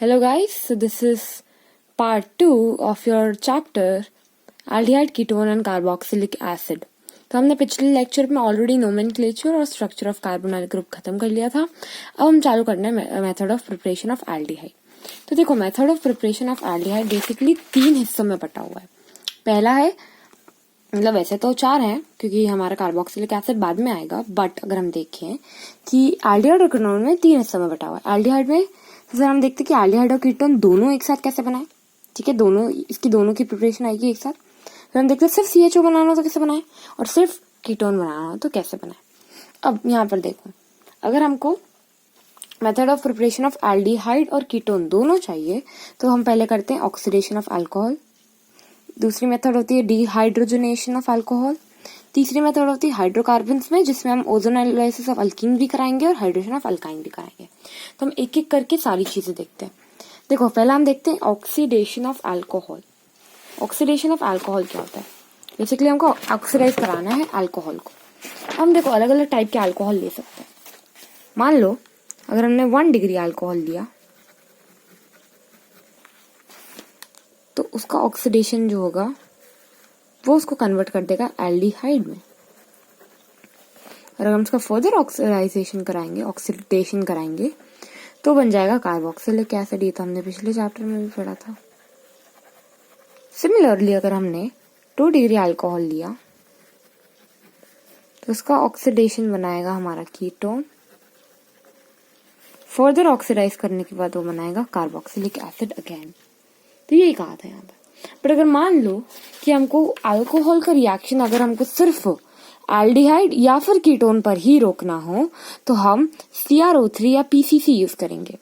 Hello guys, so this is part 2 of your chapter aldehyde, ketone and carboxylic acid. तो हमने पिछले lecture में already nomenclature और structure of carbonyl group खत्म कर लिया था. अब हम चालू करना है method of preparation of aldehyde. तो देखो, method of preparation of aldehyde basically 3 हिस्सों में बटा हुआ है. पहला है, मतलब वैसे तो 4 हैं क्योंकि हमारा कार्बोक्सिलिक एसिड बाद में आएगा, बट अगर हम देखें कि एल्डिहाइड और कीटोन में 3 हिस्सों में बटा हुआ है. एल्डिहाइड में सर हम देखते हैं कि एल्डिहाइड और कीटोन दोनों एक साथ कैसे बनाए. ठीक है, इसकी दोनों की प्रिपरेशन आएगी एक साथ. फिर हम देखते हैं सिर्फ CHO बनाना हो तो कैसे बनाए और सिर्फ कीटोन बनाना हो तो कैसे बनाए. अब यहाँ पर देखो, अगर हमको method of preparation of aldehyde और कीटोन दोनों चाहिए तो हम पहले करते हैं ऑक्सीडेशन ऑफ अल्कोहल. दूसरी मेथड होती है डिहाइड्रोजनेशन ऑफ अल्कोहल. तीसरी मेथड होती है हाइड्रोकार्बन्स में, जिसमें हम ओजोनाइलाइसिस ऑफ अल्कीन भी कराएंगे और हाइड्रेशन ऑफ अल्काइन भी कराएंगे. तो हम एक एक करके सारी चीजें देखते हैं. देखो, पहला हम देखते हैं oxidation of alcohol. Oxidation of alcohol क्या होता है? बेसिकली हमको ऑक्सीडाइज कराना है अल्कोहल को. हम देखो अलग अलग टाइप के अल्कोहल ले सकते हैं. मान लो अगर हमने 1 डिग्री अल्कोहल लिया तो उसका ऑक्सीडेशन जो होगा वो उसको कन्वर्ट कर देगा एल्डिहाइड में. और अगर हम उसका फर्दर ऑक्सीडाइजेशन कराएंगे, ऑक्सीडेशन कराएंगे, तो बन जाएगा कार्बोक्सिलिक एसिड. ये तो हमने पिछले चैप्टर में भी पढ़ा था. सिमिलरली अगर हमने 2 डिग्री अल्कोहल लिया तो उसका ऑक्सीडेशन बनाएगा हमारा कीटोन. फर्दर ऑक्सीडाइज करने के बाद वो बनाएगा कार्बोक्सिलिक एसिड अगेन. तो यही कहा था यहाँ पर. बट अगर मान लो कि हमको अल्कोहल का रिएक्शन अगर हमको सिर्फ एल्डिहाइड या फिर कीटोन पर ही रोकना हो तो हम CrO3 या PCC यूज करेंगे.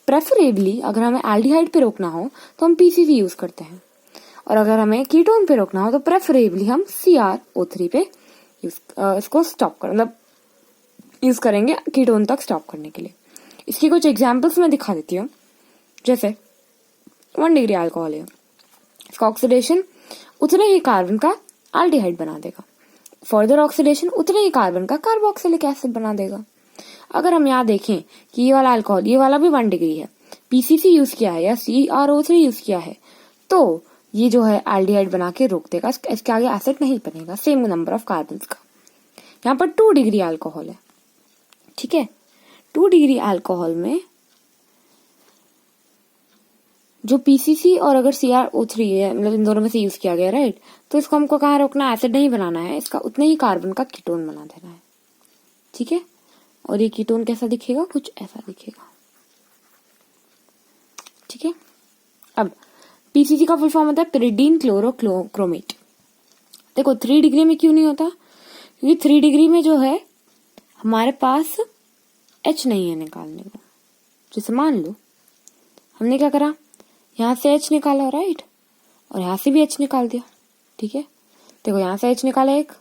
प्रेफरेबली अगर हमें एल्डिहाइड पे रोकना हो तो हम PCC यूज करते हैं, और अगर हमें कीटोन पे रोकना हो तो प्रेफरेबली हम CrO3 पे इसको स्टॉप कर मतलब यूज करेंगे कीटोन तक स्टॉप करने के लिए. इसकी कुछ एग्जाम्पल्स मैं दिखा देती हूँ. जैसे 1 डिग्री अल्कोहल है, इसका ऑक्सीडेशन उतने ही कार्बन का एल्डिहाइड बना देगा. फर्दर ऑक्सीडेशन उतने ही कार्बन का कार्बोक्सिलिक एसिड बना देगा. अगर हम यहाँ देखें कि ये वाला अल्कोहल, ये वाला भी 1 डिग्री है, PCC यूज किया है या CrO3 यूज किया है, तो ये जो है एल्डिहाइड बना के रोक देगा. इसके आगे एसिड नहीं बनेगा सेम नंबर ऑफ कार्बन का. यहाँ पर 2 डिग्री अल्कोहल है. ठीक है, 2 डिग्री अल्कोहल में जो PCC और अगर CrO3 है, मतलब इन दोनों में से यूज किया गया, राइट, तो इसको हमको कहाँ रोकना है? एसिड नहीं बनाना है, इसका उतने ही कार्बन का कीटोन बना देना है. ठीक है, और ये कीटोन कैसा दिखेगा? कुछ ऐसा दिखेगा. ठीक है, अब PCC का फुल फॉर्म होता है पिरिडीन क्लोरोक्रोमेट. देखो 3 डिग्री में क्यों नहीं होता? क्योंकि 3 डिग्री में जो है हमारे पास H नहीं है निकालने को. जैसे मान लो हमने क्या करा, यहाँ से H निकाला, राइट, और यहाँ से भी H निकाल दिया. ठीक है, देखो यहाँ से H निकाला एक,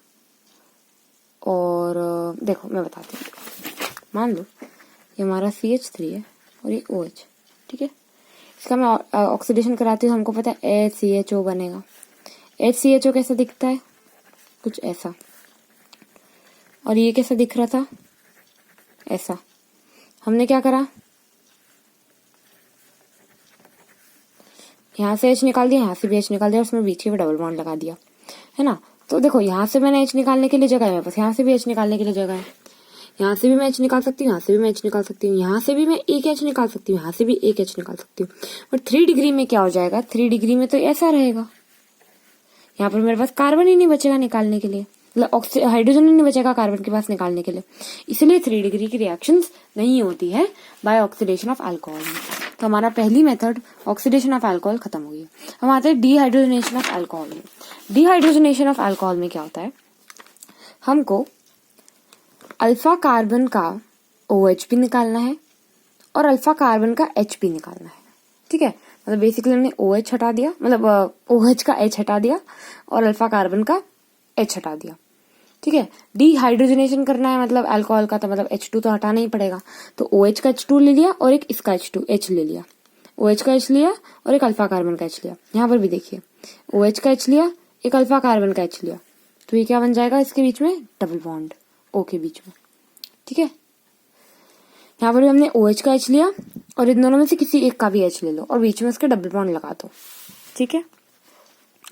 और देखो मैं बताती हूँ. मान लो ये हमारा CH3 है और ये OH. ठीक है, इसका मैं ऑक्सीडेशन कराती हूँ. हमको पता है HCHO बनेगा. HCHO कैसा दिखता है? कुछ ऐसा. और ये कैसा दिख रहा था? ऐसा. हमने क्या करा, यहाँ से H निकाल दिया, यहाँ से भी H निकाल दिया, उसमें बीच में डबल बॉन्ड लगा दिया, है ना. तो देखो यहाँ से मैंने H निकालने के लिए जगह है मेरे पास, यहाँ से भी H निकालने के लिए जगह है, यहाँ से भी मैं H निकाल सकती हूँ, यहाँ से भी मैं H निकाल सकती हूँ, यहाँ से भी मैं एक H निकाल सकती हूँ, यहाँ से भी एक H निकाल सकती हूँ. बट 3 डिग्री में क्या हो जाएगा? 3 डिग्री में तो ऐसा रहेगा, यहाँ पर मेरे पास कार्बन ही नहीं बचेगा निकालने के लिए, मतलब हाइड्रोजन ही नहीं बचेगा कार्बन के पास निकालने के लिए. इसलिए 3 डिग्री की रिएक्शंस नहीं होती है बाय ऑक्सीडेशन ऑफ अल्कोहल में. तो हमारा पहली मेथड ऑक्सीडेशन ऑफ अल्कोहल खत्म हो गई. हम आते हैं डिहाइड्रोजनेशन ऑफ अल्कोहल में. डिहाइड्रोजनेशन ऑफ अल्कोहल में क्या होता है, हमको अल्फा कार्बन का OH भी निकालना है और अल्फा कार्बन का H भी निकालना है. ठीक है, मतलब बेसिकली हमने OH हटा दिया, मतलब OH का H हटा दिया और अल्फा कार्बन का H हटा दिया. ठीक है, डिहाइड्रोजनेशन करना है मतलब अल्कोहल का, तो मतलब H2 तो हटाना ही पड़ेगा. तो OH का H2 ले लिया और एक इसका H ले लिया, OH का H लिया और एक अल्फा कार्बन का H लिया. यहाँ पर भी देखिए OH का H लिया, एक अल्फा कार्बन का H लिया, तो ये क्या बन जाएगा? इसके बीच में डबल बॉन्ड O के बीच में. ठीक है, यहाँ पर भी हमने OH का H लिया और इन दोनों में से किसी एक का भी H ले लो और बीच में उसके डबल बॉन्ड लगा दो। ठीक है,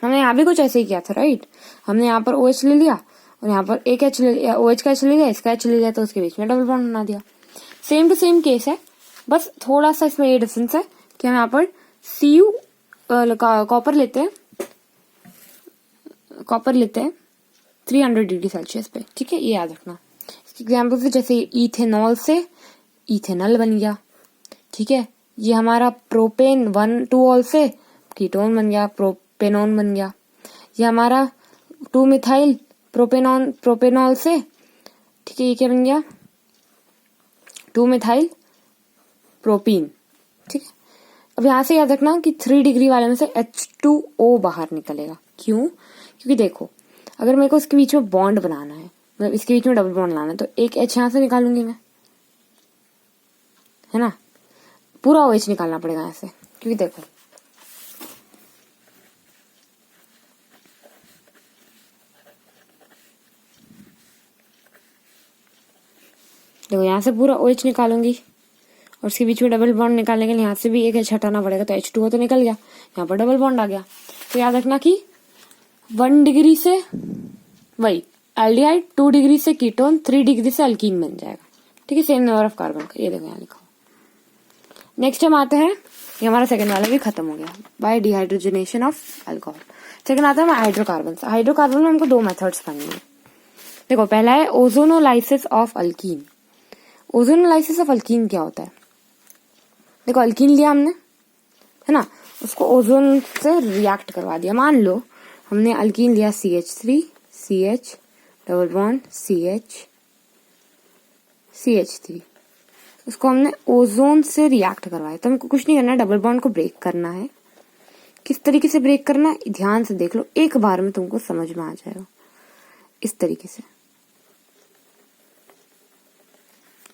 हमने यहाँ भी कुछ ऐसे ही किया था, राइट। हमने यहाँ पर OH ले लिया और यहाँ पर एक H ले लिया, OH का H ले लिया, इसका H ले लिया, तो उसके बीच में डबल बॉन्ड बना दिया। सेम टू सेम केस है, बस थोड़ा सा इसमें ये डिफरेंस है कि हम यहाँ पर Cu कॉपर लेते हैं 300 डिग्री सेल्सियस पे। ठीक है, ये याद रखना। एग्जाम्पल से जैसे इथेनॉल से इथेनॉल बन गया। ठीक है, ये हमारा प्रोपेन 1,2-ऑल से कीटोन बन गया, प्रोपेनॉन बन गया। ये हमारा 2-मिथाइल प्रोपेनॉल से, ठीक है, ये क्या बन गया, 2-मिथाइल प्रोपीन। ठीक है, अब यहाँ से याद रखना कि 3 डिग्री वाले में से H2O बाहर निकलेगा। क्यों? क्योंकि देखो, अगर मेरे को इसके बीच में बॉन्ड बनाना है, मतलब इसके बीच में डबल बॉन्ड लाना है, तो एक H यहाँ से निकालूंगी मैं, है ना, पूरा OH निकालना पड़ेगा यहाँ से। क्योंकि देखो यहाँ से पूरा OH निकालूंगी और उसके बीच में डबल बॉन्ड निकालने के लिए यहाँ से भी एक H हटाना पड़ेगा, तो H2O तो निकल गया, यहाँ पर डबल बॉन्ड आ गया। तो याद रखना कि 1 डिग्री से वही एल्डिहाइड, 2 डिग्री से कीटोन, 3 डिग्री से अल्कीन बन जाएगा। ठीक है, सेम नंबर ऑफ कार्बन का, ये देखो यहाँ लिखा। नेक्स्ट हम आते हैं, ये हमारा सेकंड वाला भी खत्म हो गया, by dehydrogenation of alcohol. Second आता है हाइड्रोकार्बन। हाइड्रोकार्बन में हमको 2 मेथड्स पढ़नी है। देखो, पहला है ozonolysis of alkyne. Ozonolysis of alkyne क्या होता है? देखो, अल्कीन लिया हमने, है ना, उसको ओजोन से रिएक्ट करवा दिया। मान लो हमने अल्कीन लिया CH3, CH double bond CH3, उसको हमने ओजोन से रिएक्ट करवाया। तो हमको कुछ नहीं करना है, डबल बॉन्ड को ब्रेक करना है। किस तरीके से ब्रेक करना है, ध्यान से देख लो, एक बार में तुमको समझ में आ जाएगा, इस तरीके से।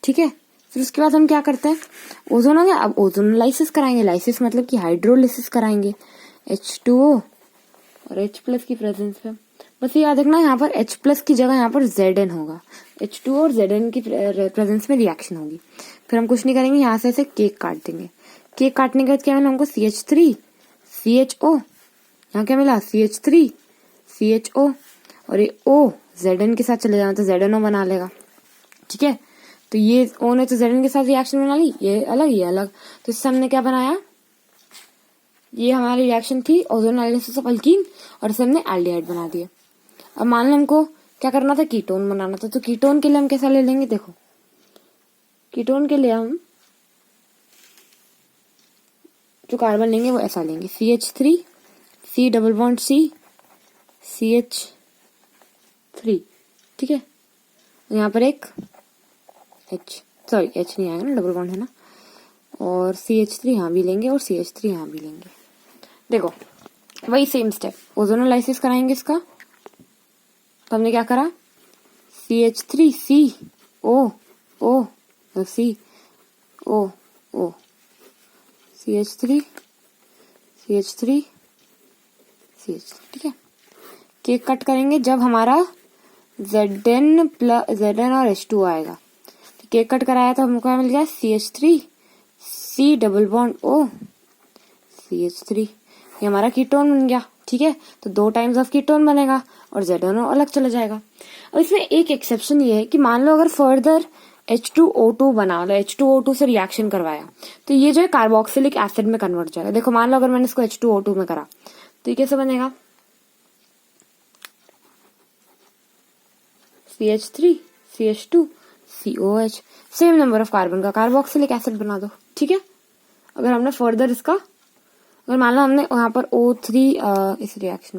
ठीक है, फिर उसके बाद हम क्या करते हैं, ओजोन हो गया, अब ओजोनोलाइसिस कराएंगे। लाइसिस मतलब कि हाइड्रोलिसिस कराएंगे H2O और H+ की प्रेजेंस पे। बस ये याद रखना, यहाँ पर H+ की जगह यहाँ पर Zn होगा, H2O और Zn की प्रेजेंस में रिएक्शन होगी। फिर हम कुछ नहीं करेंगे, यहाँ से ऐसे केक काट देंगे। केक काटने के बाद क्या मिला हमको, CH3 CHO, यहाँ क्या मिला, CH3 CHO, और ये O Zn के साथ चले जाना तो ZnO बना लेगा। ठीक है, तो ये O ने तो Zn के साथ रिएक्शन बना ली, ये अलग ये अलग, तो इससे हमने क्या बनाया, ये हमारी रिएक्शन थी ओजोनोलाइसिस ऑफ अल्कीन, और इससे हमने एल्डिहाइड बना दिया। अब मान लो हमको क्या करना था, कीटोन बनाना था। तो कीटोन के लिए हम कैसा ले लेंगे, देखो, कीटोन के लिए हम जो कार्बन लेंगे वो ऐसा लेंगे, CH3 C double bond C CH3। ठीक है, यहाँ पर एक H नहीं आएगा ना, डबल बॉन्ड है ना, और CH3 यहाँ भी लेंगे और CH3 यहाँ भी लेंगे। देखो, वही सेम स्टेप, ओजोनोलाइसिस कराएंगे इसका। तो हमने क्या करा, CH3 CO O C O O CH3 CH3 CH3। ठीक है, केक कट करेंगे जब हमारा Zn और H2 आएगा। तो केक कट कराया तो हमको मिल गया CH3 C double bond O CH3, ये हमारा कीटोन बन गया। ठीक है, तो 2 टाइम्स ऑफ कीटोन बनेगा और ZnO अलग चला जाएगा। और इसमें एक एक्सेप्शन ये है कि मान लो अगर फर्दर H2O2 बना लो, H2O2 से रिएक्शन करवाया, तो ये जो है कार्बोक्सिलिक एसिड में कन्वर्ट हो जाएगा। देखो, मान लो अगर मैंने इसको H2O2 में करा तो ये कैसे बनेगा, CH3 CH2 COH, same number of carbon का कार्बोक्सिलिक एसिड बना दो। ठीक है, अगर हमने फर्दर इसका, अगर मान लो हमने यहाँ पर O3 इस रिएक्शन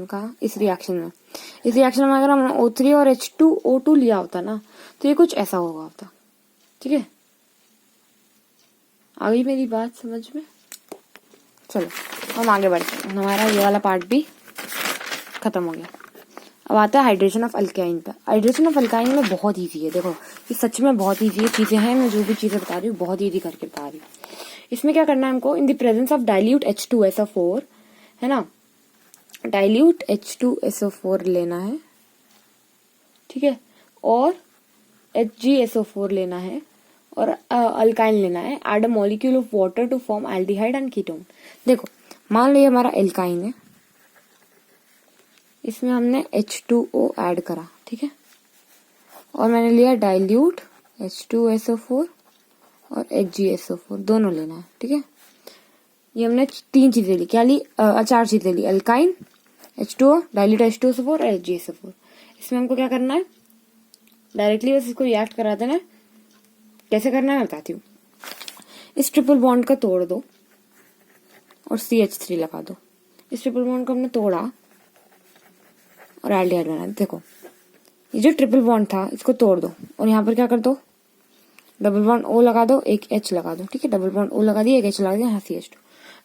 में अगर हमने O3 और H2O2 लिया होता ना, तो ये कुछ ऐसा होगा होता। ठीक है, आ गई मेरी बात समझ में? चलो हम आगे बढ़ते हैं, हमारा ये वाला पार्ट भी खत्म हो गया। अब आता है हाइड्रेशन ऑफ अल्काइन पे। हाइड्रेशन ऑफ अल्काइन में बहुत ईजी है। देखो, ये सच में बहुत ईजी है, चीजें हैं, मैं जो भी चीजें बता रही हूँ बहुत ईजी करके बता रही हूँ। इसमें क्या करना है हमको, in the presence of dilute H2SO4, है ना, डाइल्यूट H2SO4 लेना है। ठीक है, और HgSO4 लेना है, और अल्काइन लेना है. Add a molecule of water to form aldehyde and ketone. देखो मान लो ये हमारा एल्काइन है, इसमें हमने H2O ऐड करा, ठीक है, और मैंने लिया डाइल्यूट H2SO4 और HgSO4 दोनों लेना है, ठीक है. ये हमने 3 चीजें ली, क्या ली, 4 चीजें ली, अल्काइन, H2O, डाइल्यूट H2SO4 और HgSO4. इसमें हमको क्या करना है, डायरेक्टली बस इसको रिएक्ट करा देना है. कैसे करना है मैं बताती हूँ. इस ट्रिपल बॉन्ड का तोड़ दो और CH3 लगा दो. इस ट्रिपल बॉन्ड को हमने तोड़ा और एल्डिहाइड बना. देखो ये जो ट्रिपल बॉन्ड था इसको तोड़ दो और यहाँ पर क्या कर दो, डबल बॉन्ड O लगा दो, एक H लगा दो, ठीक है. डबल बॉन्ड O लगा दिया, एक H लगा दिया, यहाँ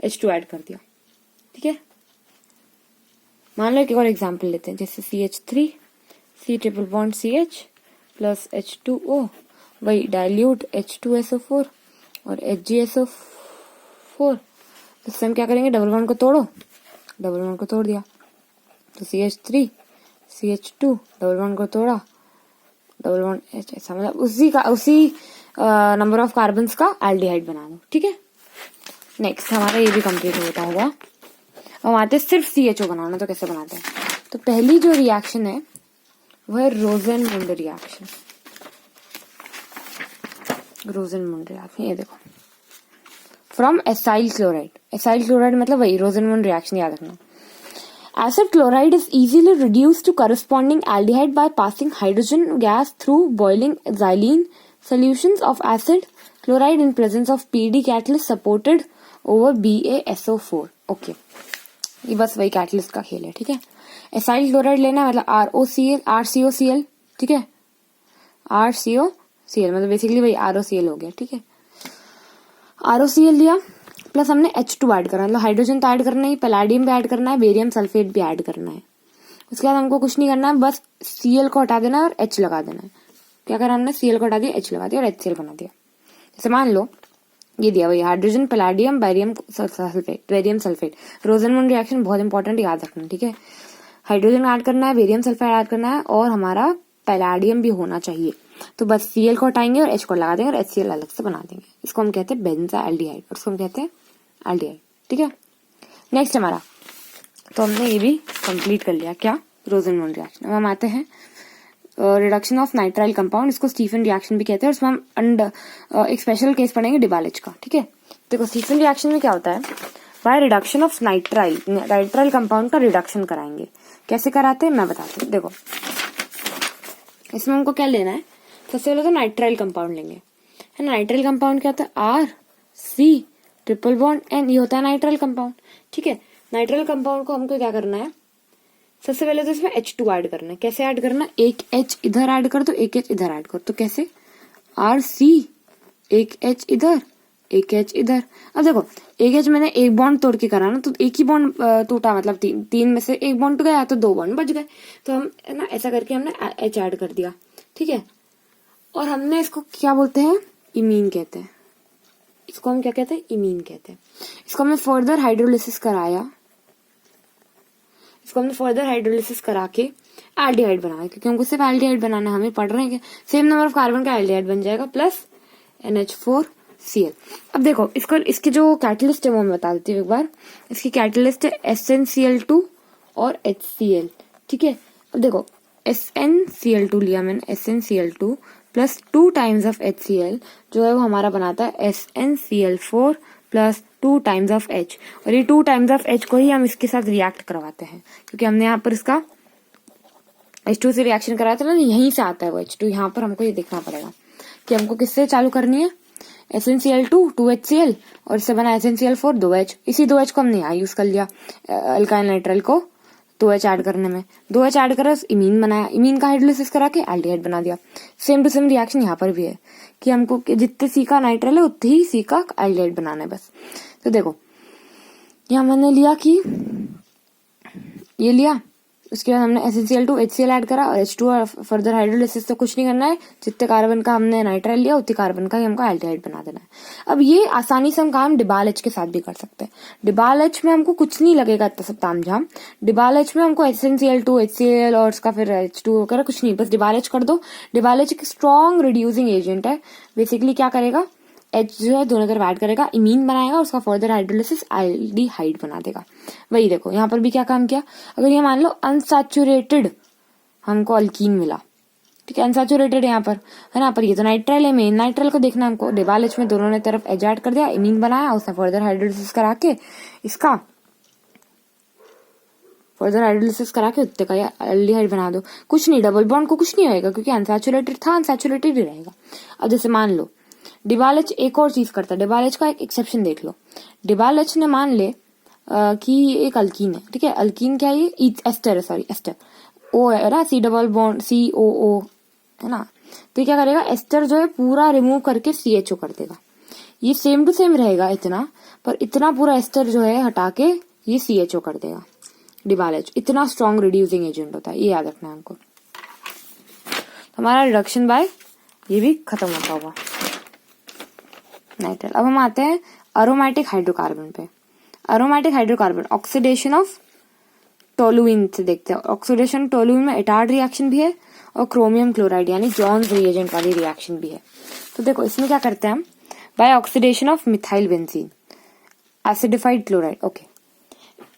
H2 ऐड कर दिया, ठीक है. मान लो एक और एग्जांपल लेते हैं, जैसे CH3, C triple bond CH plus H2O, वही डाइल्यूट H2SO4 और HgSO4. इससे हम क्या करेंगे, डबल बॉन्ड को तोड़ो, डबल बॉन्ड को तोड़ दिया तो CH3 CH2, डबल बॉन्ड को तोड़ा, डबल बॉन्ड H, ऐसा मतलब उसी नंबर ऑफ कार्बन्स का एल्डिहाइड बना दो, ठीक है. नेक्स्ट हमारा ये भी कंप्लीट होता होगा. अब आते हैं सिर्फ CHO बनाना, तो कैसे बनाते हैं. तो पहली जो रिएक्शन है वह है रोजेनमुंड रिएक्शन. रोजेनमुंड रिएक्शन, ये देखो, from acyl chloride. Acyl chloride मतलब वही रोजेनमुंड रिएक्शन, याद रखना. Acid chloride is easily reduced to corresponding aldehyde by passing hydrogen gas through boiling xylene solutions of acid chloride in presence of PD catalyst supported over BaSO4. Okay, ये बस वही catalyst का खेल है, ठीक है. एसाइल क्लोराइड लेना है मतलब RCOCl, ठीक है. RCOCl मतलब बेसिकली वही ROCl हो गया, ठीक है. ROCl लिया, प्लस हमने H2 ऐड करना है, मतलब हाइड्रोजन तो ऐड करना ही, पैलेडियम भी ऐड करना है, बेरियम सल्फेट भी ऐड करना है. उसके बाद हमको कुछ नहीं करना है, बस Cl को हटा देना है और H लगा देना है. क्या करा हमने, Cl को हटा दिया, H लगा दिया और HCl बना दिया. जैसे मान लो ये दिया वही hydrogen, palladium, barium sulphate. Rosenmund reaction बहुत इंपॉर्टेंट, याद रखना, ठीक है. हाइड्रोजन ऐड करना है, बेरियम सल्फाइड ऐड करना है और हमारा पैलेडियम भी होना चाहिए. तो बस Cl को हटाएंगे और H को लगा देंगे और HCl अलग से बना देंगे. इसको हम कहते हैं बेंजाल्डिहाइड और इसको हम कहते हैं एल्डिहाइड, ठीक है. नेक्स्ट हमारा, तो हमने ये भी कंप्लीट कर लिया, क्या, रोजेनमुंड रिएक्शन. अब हम आते हैं रिडक्शन ऑफ नाइट्राइल कंपाउंड. इसको स्टीफन रिएक्शन भी कहते हैं. उसमें हम एक स्पेशल केस पढ़ेंगे डिबालिच का, ठीक है. देखो स्टीफन रिएक्शन में क्या होता है, by reduction of nitrile compound का रिडक्शन कराएंगे. कैसे कराते हैं मैं बताती हूँ. देखो इसमें हमको क्या लेना है, सबसे पहले तो नाइट्राइल कंपाउंड लेंगे, है ना. नाइट्राइल कंपाउंड क्या होता है, RC ट्रिपल बॉन्ड N, ये होता है नाइट्राइल कंपाउंड, ठीक है. नाइट्राइल कंपाउंड को हमको क्या करना है, सबसे पहले तो इसमें H2 ऐड करना है. कैसे ऐड करना है, एक H इधर ऐड कर दो, एक H इधर ऐड कर. तो कैसे, RC, एक H इधर, एक H इधर. अब देखो एक H मैंने एक बॉन्ड तोड़ के करा ना, तो एक ही बॉन्ड टूटा, मतलब तीन में से एक बॉन्ड गया तो 2 बॉन्ड बच गए. तो हम ना ऐसा करके हमने H ऐड कर दिया, ठीक है. और हमने इसको क्या बोलते हैं, इमीन कहते हैं. इसको हम क्या कहते हैं, इमीन कहते हैं. इसको हमने फर्दर हाइड्रोलिसिस कराया, इसको हमने फर्दर हाइड्रोलिसिस करा के एल्डिहाइड बनाया, क्योंकि हमको सिर्फ एल्डिहाइड बनाना है, हमें पढ़ रहे हैं कि सेम नंबर ऑफ कार्बन का एल्डिहाइड बन जाएगा प्लस NH4Cl. अब देखो इसके जो कैटलिस्ट है वो मैं बता देती हूँ एक बार. इसकी कैटलिस्ट है SnCl2 और HCl, ठीक है. अब देखो SnCl2 लिया मैंने, SnCl2 plus 2 times of HCl जो है वो हमारा बनाता है SnCl4 plus 2 times of H. और ये 2 टाइम्स ऑफ H को ही हम इसके साथ रिएक्ट करवाते हैं, क्योंकि हमने यहाँ पर इसका H2 से रिएक्शन कराया था ना, यहीं से आता है वो H2. यहाँ पर हमको ये देखना पड़ेगा कि हमको किससे चालू करनी है, SnCl2 2HCl और इससे बना SnCl4 2H. इसी 2H को हमने यहाँ यूज कर लिया अल्काइल नाइट्राइल को 2H ऐड करने में. 2H ऐड कर इमीन बनाया, इमीन का हाइड्रोलिसिस करा के एल्डिहाइड बना दिया. सेम टू सेम रिएक्शन यहाँ पर भी है कि हमको जितने C का नाइट्राइल है उतने ही C का एल्डिहाइड बनाना है बस. तो देखो यहाँ मैंने लिया कि ये लिया उसके बाद हमने SnCl2 HCl ऐड करा और H2 और फर्दर हाइड्रोलिसिस तो कुछ नहीं करना है, जितने कार्बन का हमने नाइट्राइल लिया उतने कार्बन का ही हमको एल्डिहाइड बना देना है। अब ये आसानी से हम काम डिबाल H के साथ भी कर सकते हैं। डिबाल H में हमको कुछ नहीं लगेगा इतना सब तामझाम। डिबाल H में हमको SnCl2 HCl और उसका फिर H2 वगैरह कुछ नहीं, बस डिबाल H कर दो। डिबाल H एक स्ट्रॉन्ग रिड्यूसिंग एजेंट है। बेसिकली क्या करेगा, H जो है दोनों तरफ ऐड करेगा, इमीन बनाएगा, उसका फर्दर हाइड्रोलिसिस एल्डिहाइड बना देगा। वही देखो यहाँ पर भी क्या काम किया, अगर ये मान लो अनसैचुरेटेड हमको अल्कीन मिला, ठीक है, अनसैचुरेटेड यहाँ पर है ना, पर ये तो नाइट्राइल है, मेन नाइट्राइल को देखना हमको। डिबाल H में दोनों ने तरफ H ऐड कर दिया, इमीन बनाया, उसने फर्दर हाइड्रोलिसिस करा के इसका उत्ते का एल्डिहाइड बना दो। कुछ नहीं, डबल बॉन्ड को कुछ नहीं होएगा क्योंकि अनसैचुरेटेड था, अनसैचुरेटेड ही रहेगा। अब जैसे मान लो डिबाल H एक और चीज करता है, डिबाल H का एक एक्सेप्शन देख लो। डिबाल H ने मान ले कि एक अल्कीन है, ठीक है, अल्कीन क्या है, ये एस्टर है, सॉरी एस्टर, ओ है ना, C डबल बॉन्ड COO है ना, तो ये क्या करेगा, एस्टर जो है पूरा रिमूव करके CHO कर देगा। ये सेम टू सेम रहेगा इतना, पर इतना पूरा एस्टर जो है हटा के ये CHO कर देगा। डिबाल H इतना स्ट्रॉन्ग रिड्यूसिंग एजेंट होता है, ये याद रखना है हमको। हमारा रिडक्शन बाय ये भी खत्म होता होगा नाइट्राइल। अब हम आते हैं अरोमेटिक हाइड्रोकार्बन पे। Aromatic hydrocarbon oxidation of toluene से देखते हैं। ऑक्सीडेशन टोलुइन में इटार्ड रिएक्शन भी है और क्रोमियम क्लोराइड यानी जॉन्स रिएजेंट वाली रिएक्शन भी है। तो देखो इसमें क्या करते हैं हम, by oxidation of methyl benzene acidified chloride. Okay,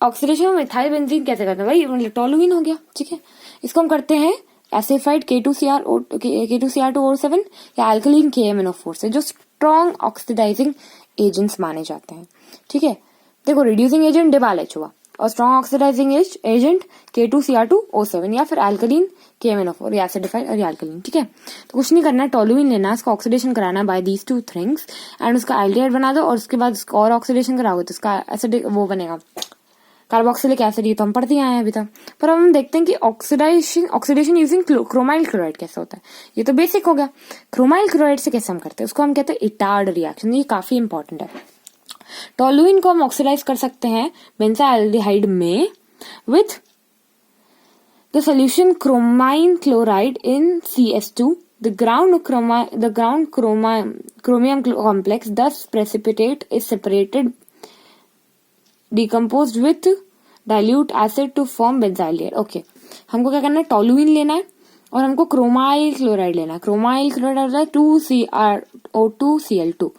oxidation of methyl benzene कैसे करते हैं भाई, मतलब टोलुइन हो गया, ठीक है, इसको हम करते हैं एसिफाइड K2Cr2O7 या अल्कलीन KMnO4 से, जो स्ट्रॉन्ग ऑक्सीडाइजिंग एजेंट्स माने जाते हैं, ठीक है। देखो रिड्यूसिंग एजेंट डिबाल H हुआ और स्ट्रॉन्ग ऑक्सीडाइजिंग एजेंट K2Cr2O7 या फिर अल्कलीन KMnO4 या एसिडिफाइड और अल्कलीन, ठीक है। तो कुछ नहीं करना है, टोलुइन लेना है, उसका ऑक्सीडेशन कराना है by these two things and उसका एल्डिहाइड बना दो, और उसके बाद उसका और ऑक्सीडेशन कराओगे तो उसका एसिडिक वो बनेगा कार्बोक्सिलिक एसिड। ये तो हम पढ़ते आए हैं अभी तक, पर अब हम देखते हैं कि ऑक्सीडेशन यूजिंग क्रोमाइल क्लोराइड कैसे होता है। ये तो बेसिक हो गया। क्रोमाइल क्लोराइड से कैसे हम करते हैं, उसको हम कहते हैं इटार्ड रिएक्शन। ये काफी इंपॉर्टेंट है। टोलुइन को हम ऑक्सीडाइज कर सकते हैं बेंजाल्डिहाइड में with the solution chromyl chloride in CS2, the ground chromium complex thus precipitate is separated decomposed with dilute acid to form benzaldehyde। Okay, हमको क्या करना है, टोलुइन लेना है और हमको क्रोमाइल क्लोराइड लेना है। क्रोमाइल क्लोराइड होता है 2CrO2Cl2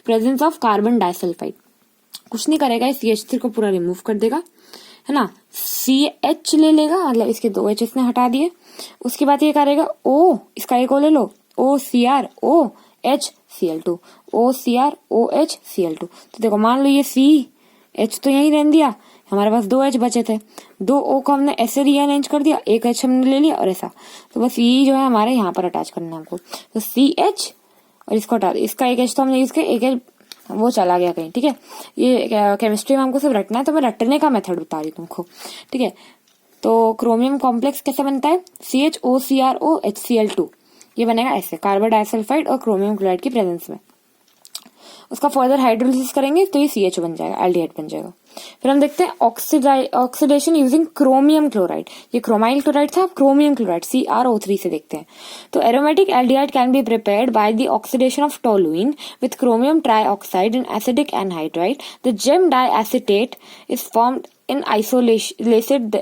presence of carbon disulphide. कुछ नहीं करेगा, CH3 को पूरा रिमूव कर देगा, है ना, CH ले लेगा, मतलब इसके 2 H इसने हटा दिए। उसके बाद ये करेगा O, इसका एक O ले लो, OCrOHCl2 OCrOHCl2। तो देखो मान लो ये CH तो यहीं रहने दिया, हमारे पास 2 H बचे थे, 2 O को हमने ऐसे रीअरेंज कर दिया, 1 H हमने ले लिया और ऐसा, तो बस ये जो है हमारे यहाँ पर अटैच करना है हमको। तो CH और इसको हटा दिया, इसका 1 H तो हमने यूज किया, 1 H वो चला गया कहीं, ठीक है। ये केमिस्ट्री में हमको सिर्फ रटना है, तो मैं रटने का मेथड बता रही तुमको, ठीक है। तो क्रोमियम कॉम्प्लेक्स कैसे बनता है, CHOCrOHCl2, ये बनेगा ऐसे, कार्बन डाइसल्फाइड और क्रोमियम क्लोराइड की प्रेजेंस में। उसका फर्दर हाइड्रोलिसिस करेंगे तो ये CH बन जाएगा, एल्डिहाइड बन जाएगा। फिर हम देखते हैं ऑक्सीडेशन यूजिंग क्रोमियम क्लोराइड। ये क्रोमाइल क्लोराइड था, क्रोमियम क्लोराइड CrO3 से देखते हैं। तो aromatic aldehyde can be prepared by the oxidation of toluene with chromium trioxide and acidic anhydride. The gem diacetate is formed in isolated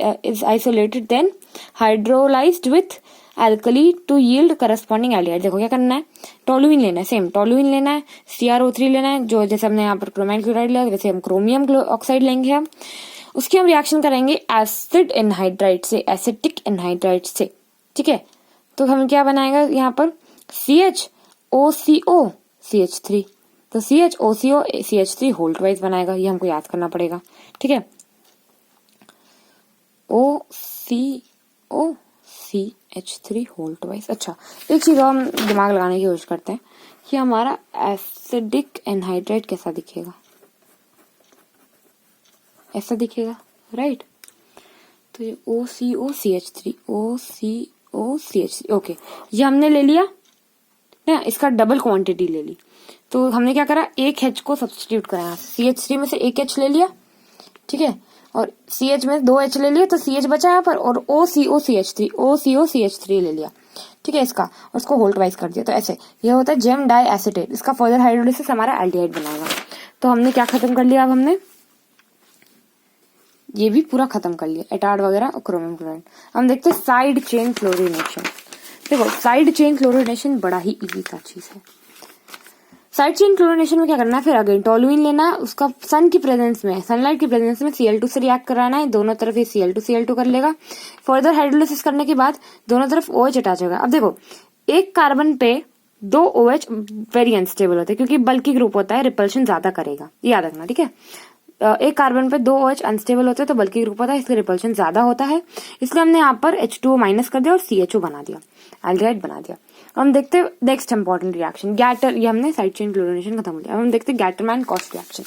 then hydrolyzed with alkali to yield corresponding aldehyde। देखो क्या करना है, toluene लेना है, same toluene लेना है, CrO3 लेना है, जो जैसे हमने यहाँ पर क्रोमाइल क्लोराइड लिया वैसे हम क्रोमियम ऑक्साइड लेंगे हम, उसकी हम रिएक्शन करेंगे एसिड एनहाइड्राइड से, एसिटिक एनहाइड्राइड से, ठीक है। तो हम क्या बनाएगा यहाँ पर CHOCO CH3, तो CHOCO CH3 होल ट्वाइस बनाएगा, ये हमको याद करना पड़ेगा, ठीक है। OCO CH3 whole twice. अच्छा, एक चीज हम दिमाग लगाने की कोशिश करते हैं कि हमारा एसिडिक एनहाइड्राइड कैसा दिखेगा, ऐसा दिखेगा, राइट। तो ये OCO CH3 ओके, ये हमने ले लिया ना, इसका डबल क्वांटिटी ले ली। तो हमने क्या करा, 1 H को सब्स्टिट्यूट करा, CH3 में से 1 H ले लिया, ठीक है, और CH में 2 H ले लिया तो CH बचा यहाँ पर, और OCOCH3 ले लिया, ठीक है इसका, और उसको होल्ड वाइज कर दिया। तो ऐसे ये होता है जेम डाई एसीटेट। इसका फर्दर हाइड्रोलिसिस हमारा एल्डिहाइड बनाएगा। तो हमने क्या खत्म कर लिया, अब हमने ये भी पूरा खत्म कर लिया, एटार्ड वगैरह और क्रोमियम क्लोराइड। हम देखते हैं साइड चेन क्लोरिनेशन। देखो साइड चेन क्लोरिनेशन बड़ा ही इजी का चीज है। साइड चेन क्लोरिनेशन में क्या करना है, फिर अगेन टोलुइन लेना है, उसका सन की प्रेजेंस में, सनलाइट की प्रेजेंस में Cl2 से रिएक्ट कराना है, दोनों तरफ ये Cl2 कर लेगा। फर्दर हाइड्रोलिसिस करने के बाद दोनों तरफ OH अटैच होगा। अब देखो एक कार्बन पे 2 OH वेरी अनस्टेबल होते हैं, क्योंकि बल्कि ग्रुप होता है, रिपल्शन ज्यादा करेगा, याद रखना, ठीक है। एक कार्बन पे 2 OH अनस्टेबल होते हैं तो बल्कि ग्रुप होता है, इसलिए रिपल्शन ज्यादा होता है, इसलिए हमने यहाँ पर H2O माइनस कर दिया और CHO बना दिया, एल्डिहाइड बना दिया। हम देखते हैं नेक्स्ट इंपॉर्टेंट रिएक्शन गैटर, ये हमने साइड चेन क्लोरिनेशन खत्म हो गया। अब हम देखते हैं गैटरमैन-कॉस्ट रिएक्शन।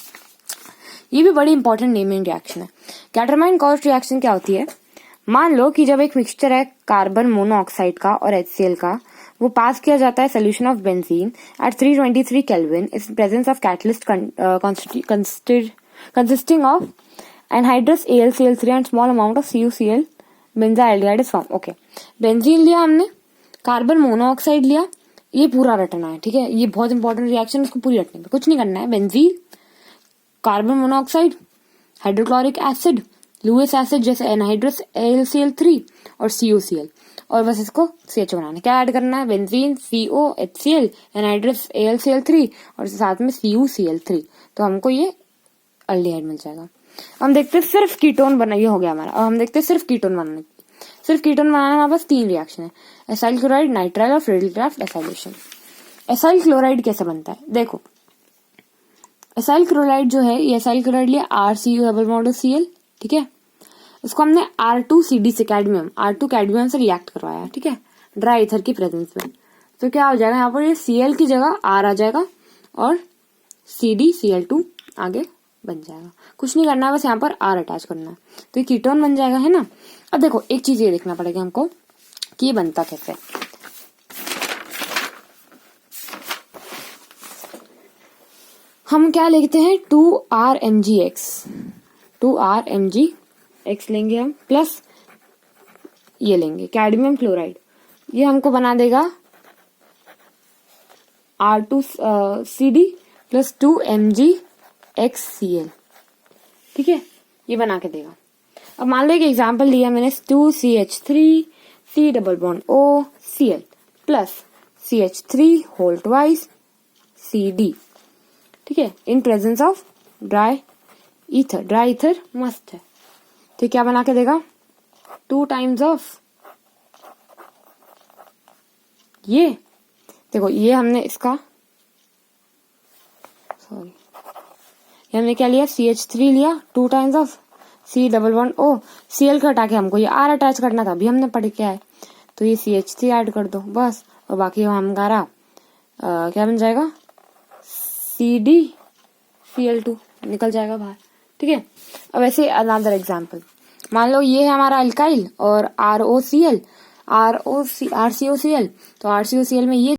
ये भी बड़ी इंपॉर्टेंट नेमिंग रिएक्शन है। गैटरमैन-कॉस्ट रिएक्शन क्या होती है, मान लो कि जब एक मिक्सचर है कार्बन मोनोऑक्साइड का और HCl का, वो पास किया जाता है solution of benzene at 323 kelvin इस presence of catalyst consisting of anhydrous AlCl3 and small amount of CuCl benzylaldehyde is formed। Okay, benzene लिया हमने, कार्बन मोनोऑक्साइड लिया, ये पूरा रटना है, ठीक है। ये बहुत इंपॉर्टेंट रिएक्शन, इसको पूरी रटने में कुछ नहीं करना है। Benzene, carbon monoxide, hydrochloric acid, Lewis acid जैसे एनहाइड्रस AlCl3 और CuCl, और बस इसको CHO बनाना है। क्या ऐड करना है, benzene, CO, HCl, anhydrous AlCl3 और साथ में CuCl3, तो हमको ये एल्डिहाइड मिल जाएगा। हम देखते हैं सिर्फ कीटोन बना, ये हो गया हमारा। और हम देखते हैं सिर्फ कीटोन बनाने, सिर्फ कीटोन बनाना हमारे पास 3 रिएक्शन है, एसाइल क्लोराइड, नाइट्राइल और फ्रिडल-क्राफ्ट एसाइलेशन। एसाइल क्लोराइड कैसे बनता है, देखो एसाइल क्लोराइड जो है, ये एसाइल क्लोराइड लिया RCU डबल बॉन्ड Cl, ठीक है। इसको हमने R2CD से R2 कैडमियम से रिएक्ट करवाया, ठीक है, ड्राई ईथर की प्रेजेंस में। तो क्या हो जाएगा, यहाँ पर ये Cl की जगह R आ जाएगा और CdCl2 आगे बन जाएगा। कुछ नहीं करना है, बस यहाँ पर R अटैच करना है, तो ये कीटोन बन जाएगा, है ना। अब देखो एक चीज ये देखना पड़ेगा हमको कि ये बनता कैसे। हम क्या लिखते हैं, 2RMgX लेंगे हम, प्लस ये लेंगे कैडमियम क्लोराइड, ये हमको बना देगा R2CD प्लस 2MgXCl, ठीक है, ये बना के देगा। अब मान लो एक एग्जाम्पल दिया मैंने, 2CH3C double bond OCl plus CH3 whole twice CD, ठीक है, in presence of dry ether. Dry ether मस्त है, तो क्या बना के देगा, 2 टाइम्स ऑफ ये, देखो ये हमने इसका, सॉरी, ये हमने क्या लिया, CH3 लिया, 2 times of C double bond O, Cl का हटा के हमको ये R अटैच करना था, अभी हमने पढ़ के आए, तो ये CH3 ऐड कर दो बस, और बाकी हमारा क्या बन जाएगा, CdCl2 निकल जाएगा बाहर, ठीक है। अब ऐसे अनदर एग्जाम्पल, मान लो ये है हमारा अल्काइल और RCOCl, तो RCOCl में ये